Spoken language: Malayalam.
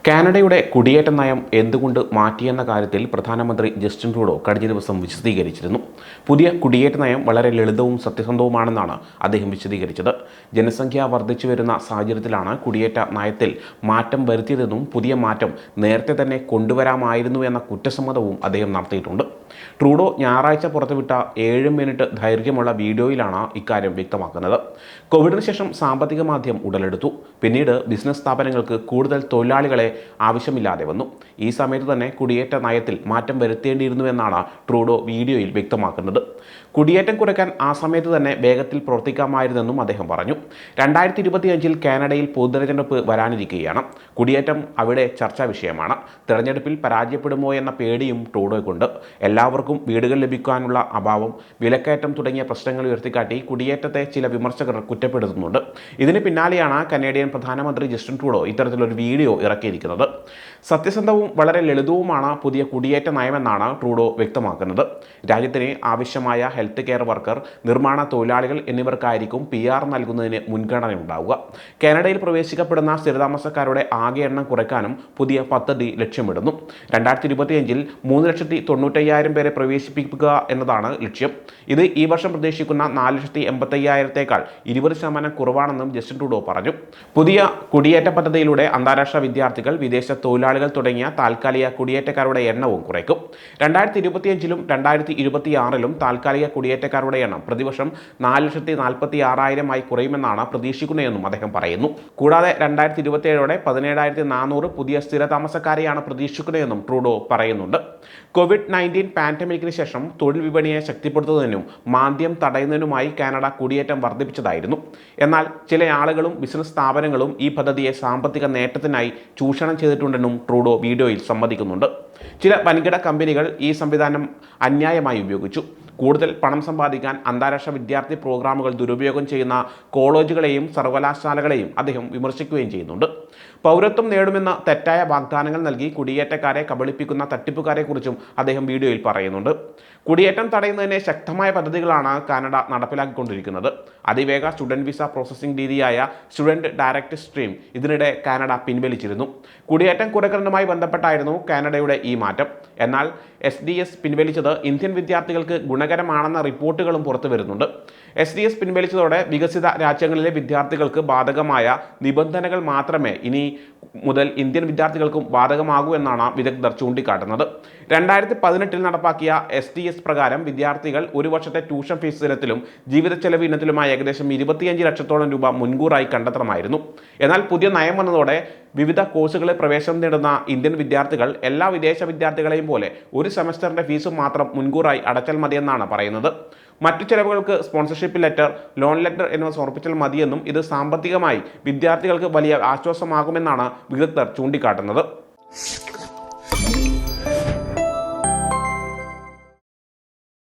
കാനഡയുടെ കുടിയേറ്റ നയം എന്തുകൊണ്ട് മാറ്റിയെന്ന കാര്യത്തിൽ പ്രധാനമന്ത്രി ജസ്റ്റിൻ ട്രൂഡോ കഴിഞ്ഞ ദിവസം വിശദീകരിച്ചിരുന്നു. പുതിയ കുടിയേറ്റ നയം വളരെ ലളിതവും സത്യസന്ധവുമാണെന്നാണ് അദ്ദേഹം വിശദീകരിച്ചത്. ജനസംഖ്യ വർദ്ധിച്ചു വരുന്ന സാഹചര്യത്തിലാണ് കുടിയേറ്റ നയത്തിൽ മാറ്റം വരുത്തിയതെന്നും പുതിയ മാറ്റം നേരത്തെ തന്നെ കൊണ്ടുവരാമായിരുന്നു എന്ന കുറ്റസമ്മതവും അദ്ദേഹം നടത്തിയിട്ടുണ്ട്. ട്രൂഡോ ഞായറാഴ്ച പുറത്തുവിട്ട 7 മിനിറ്റ് ദൈർഘ്യമുള്ള വീഡിയോയിലാണ് ഇക്കാര്യം വ്യക്തമാക്കുന്നത്. കോവിഡിന് ശേഷം സാമ്പത്തിക മാന്ദ്യം ഉടലെടുത്തു. പിന്നീട് ബിസിനസ് സ്ഥാപനങ്ങൾക്ക് കൂടുതൽ തൊഴിലാളികളെ ആവശ്യമില്ലാതെ വന്നു. ഈ സമയത്ത് തന്നെ കുടിയേറ്റ നയത്തിൽ മാറ്റം വരുത്തേണ്ടിയിരുന്നുവെന്നാണ് ട്രൂഡോ വീഡിയോയിൽ വ്യക്തമാക്കുന്നത്. കുടിയേറ്റം കുറയ്ക്കാൻ ആ സമയത്ത് തന്നെ വേഗത്തിൽ പ്രവർത്തിക്കാമായിരുന്നെന്നും അദ്ദേഹം പറഞ്ഞു. 2025 കാനഡയിൽ പൊതുതെരഞ്ഞെടുപ്പ് വരാനിരിക്കുകയാണ്. കുടിയേറ്റം അവിടെ ചർച്ചാ വിഷയമാണ്. തെരഞ്ഞെടുപ്പിൽ പരാജയപ്പെടുമോ എന്ന പേടിയും ട്രൂഡോയ്ക്കുണ്ട്. എല്ലാവർക്കും വീടുകൾ ലഭിക്കാനുള്ള അഭാവം, വിലക്കയറ്റം തുടങ്ങിയ പ്രശ്നങ്ങൾ ഉയർത്തിക്കാട്ടി കുടിയേറ്റത്തെ ചില വിമർശകർ കുറ്റപ്പെടുത്തുന്നുണ്ട്. ഇതിന് പിന്നാലെയാണ് കനേഡിയൻ പ്രധാനമന്ത്രി ജസ്റ്റിൻ ട്രൂഡോ ഇത്തരത്തിലൊരു വീഡിയോ ഇറക്കിയിരിക്കുന്നത്. സത്യസന്ധവും വളരെ ലളിതവുമാണ് പുതിയ കുടിയേറ്റ നയമെന്നാണ് ട്രൂഡോ വ്യക്തമാക്കുന്നത്. രാജ്യത്തിന് ആവശ്യമായ ഹെൽത്ത് കെയർ വർക്കർ, നിർമ്മാണ തൊഴിലാളികൾ എന്നിവർക്കായിരിക്കും PR നൽകുന്നതിന് മുൻഗണനയുണ്ടാവുക. കാനഡയിൽ പ്രവേശിക്കപ്പെടുന്ന സ്ഥിരതാമസക്കാരുടെ ആകെ എണ്ണം കുറയ്ക്കാനും പുതിയ പദ്ധതി ലക്ഷ്യമിടുന്നു. 2025 3,95,000 പേരെ പ്രവേശിപ്പിക്കുക എന്നതാണ് ലക്ഷ്യം. ഇത് ഈ വർഷം പ്രതീക്ഷിക്കുന്ന 4,85,000-ത്തേക്കാൾ 20% കുറവാണെന്നും ജസ്റ്റിൻ ട്രൂഡോ പറഞ്ഞു. പുതിയ കുടിയേറ്റ പദ്ധതിയിലൂടെ അന്താരാഷ്ട്ര വിദ്യാർത്ഥികൾ, വിദേശ തൊഴിലാളികൾ തുടങ്ങിയ താൽക്കാലിക കുടിയേറ്റക്കാരുടെ എണ്ണവും കുറയ്ക്കും. 2025-ലും 2026-ലും താൽക്കാലിക കുടിയേറ്റക്കാരുടെ എണ്ണം പ്രതിവർഷം 4,46,000 കുറയുമെന്നാണ് പ്രതീക്ഷിക്കുന്നതെന്നും അദ്ദേഹം പറയുന്നു. കൂടാതെ 2027-ഓടെ 17,400 പുതിയ സ്ഥിരതാമസക്കാരെയാണ് പ്രതീക്ഷിക്കുന്നതെന്നും ട്രൂഡോ പറയുന്നുണ്ട്. COVID-19 പാൻഡമിക്കിന് ശേഷം തൊഴിൽ വിപണിയെ ശക്തിപ്പെടുത്തുന്നതിനും മാന്ദ്യം തടയുന്നതിനുമായി കാനഡ കുടിയേറ്റം വർദ്ധിപ്പിച്ചതായിരുന്നു. എന്നാൽ ചില ആളുകളും ബിസിനസ് സ്ഥാപനങ്ങളും ഈ പദ്ധതിയെ സാമ്പത്തിക നേട്ടത്തിനായി ചൂഷണം ചെയ്തിട്ടുണ്ടെന്നും ട്രൂഡോ വീഡിയോയിൽ സമ്മതിക്കുന്നുണ്ട്. ചില വൻകിട കമ്പനികൾ ഈ സംവിധാനം അന്യായമായി ഉപയോഗിച്ചു. കൂടുതൽ പണം സമ്പാദിക്കാൻ അന്താരാഷ്ട്ര വിദ്യാർത്ഥി പ്രോഗ്രാമുകൾ ദുരുപയോഗം ചെയ്യുന്ന കോളേജുകളെയും സർവകലാശാലകളെയും അദ്ദേഹം വിമർശിക്കുകയും ചെയ്യുന്നുണ്ട്. പൗരത്വം നേടുമെന്ന തെറ്റായ വാഗ്ദാനങ്ങൾ നൽകി കുടിയേറ്റക്കാരെ കബളിപ്പിക്കുന്ന തട്ടിപ്പുകാരെക്കുറിച്ചും അദ്ദേഹം വീഡിയോയിൽ പറയുന്നുണ്ട്. കുടിയേറ്റം തടയുന്നതിന് ശക്തമായ പദ്ധതികളാണ് കാനഡ നടപ്പിലാക്കിക്കൊണ്ടിരിക്കുന്നത്. അതിവേഗ സ്റ്റുഡൻറ് വിസ പ്രോസസ്സിംഗ് രീതിയായ സ്റ്റുഡൻറ് ഡയറക്റ്റ് സ്ട്രീം ഇതിനിടെ കാനഡ പിൻവലിച്ചിരുന്നു. കുടിയേറ്റം കുറയ്ക്കുന്നതുമായി ബന്ധപ്പെട്ടായിരുന്നു കാനഡയുടെ ഈ മാറ്റം. എന്നാൽ SDS പിൻവലിച്ചത് ഇന്ത്യൻ വിദ്യാർത്ഥികൾക്ക് ഗുണകരമാണെന്ന റിപ്പോർട്ടുകളും പുറത്തു വരുന്നുണ്ട്. SDS പിൻവലിച്ചതോടെ വികസിത രാജ്യങ്ങളിലെ വിദ്യാർത്ഥികൾക്ക് ബാധകമായ നിബന്ധനകൾ മാത്രമേ ഇനി മുതൽ ഇന്ത്യൻ വിദ്യാർത്ഥികൾക്കും ബാധകമാകൂ എന്നാണ് വിദഗ്ധർ ചൂണ്ടിക്കാട്ടുന്നത്. 2018-ൽ നടപ്പാക്കിയ SDS പ്രകാരം വിദ്യാർത്ഥികൾ ഒരു വർഷത്തെ ട്യൂഷൻ ഫീസ് ഇനത്തിലും ജീവിത ചെലവ് ഇനത്തിലുമായി ഏകദേശം 25 ലക്ഷത്തോളം രൂപ മുൻകൂറായി കണ്ടെത്തണമായിരുന്നു. എന്നാൽ പുതിയ നയം വന്നതോടെ വിവിധ കോഴ്സുകളിൽ പ്രവേശനം നേടുന്ന ഇന്ത്യൻ വിദ്യാർത്ഥികൾ എല്ലാ വിദേശ വിദ്യാർത്ഥികളെയും പോലെ ഒരു സെമസ്റ്ററിന്റെ ഫീസ് മാത്രം മുൻകൂറായി അടച്ചാൽ മതിയെന്നാണ് പറയുന്നത്. മറ്റു ചെലവുകൾക്ക് സ്പോൺസർഷിപ്പ് ലെറ്റർ, ലോൺ ലെറ്റർ എന്നിവ സമർപ്പിച്ചാൽ മതിയെന്നും ഇത് സാമ്പത്തികമായി വിദ്യാർത്ഥികൾക്ക് വലിയ ആശ്വാസമാകുമെന്നാണ് വിദഗ്ധർ ചൂണ്ടിക്കാട്ടുന്നത്.